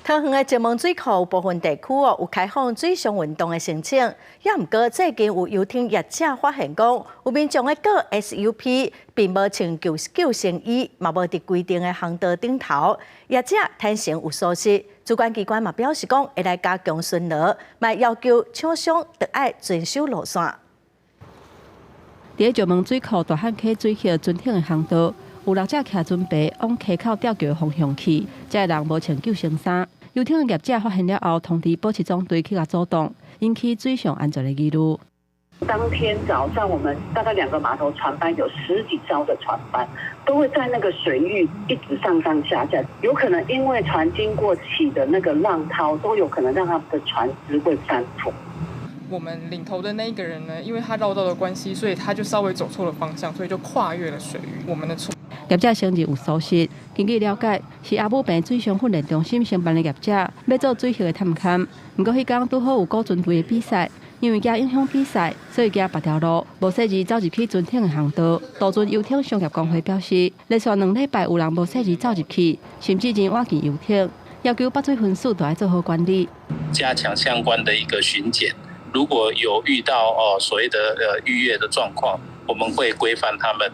桃园的石门水库部分地区有开放水上运动的申请，也毋过最近有游艇业者发现讲，有民众的过 SUP 并无穿救生衣，嘛无伫规定的航道顶头，业者坦承有疏失。主管机关嘛表示讲，会来加强巡逻，嘛要求厂商得爱遵守路线。伫石门水库大汉溪水桥巡艇的航道，有6只徛准备往溪口吊桥的方向去，这个人无穿救生衫。游艇的业者发现了后，通知保持总队去阻挡，引起水上安全的疑虑。当天早上，我们大概2个码头船班有10几艘的船班，都会在那个水域一直上上下下，有可能因为船经过起的那个浪涛，都有可能让他们的船只会翻覆。我们领头的那一个人呢，因为他绕道的关系，所以他就稍微走错了方向，所以就跨越了水域。我们的错。业者承认有疏失，根据了解，是阿母坪水上训练中心承办的业者要做水域的探勘，不过迄天拄好有古船队的比赛，因为惊影响比赛，所以行别条路，无设置走入去巡艇的航道。渡船游艇商业工会表示，连续2礼拜有人无设置走入去，甚至真挖去游艇，要求拔水分署都要做好管理，加强相关的一个巡检。如果有遇到所谓的逾越的状况，我们会规范他们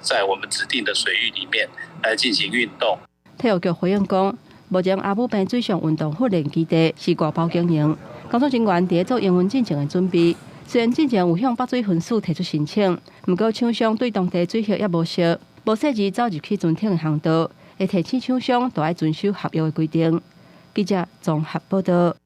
在我们指定的水域里面来进行运动。体育局回应讲，目前阿母坪水上运动训练基地是外包经营，工作人员伫做营运进程的准备。虽然之前有向拔水分署提出申请，不过厂商对当地水域也无熟，无设置走入去巡艇的航道，会提醒厂商都要遵守合约的规定。记者综合报道。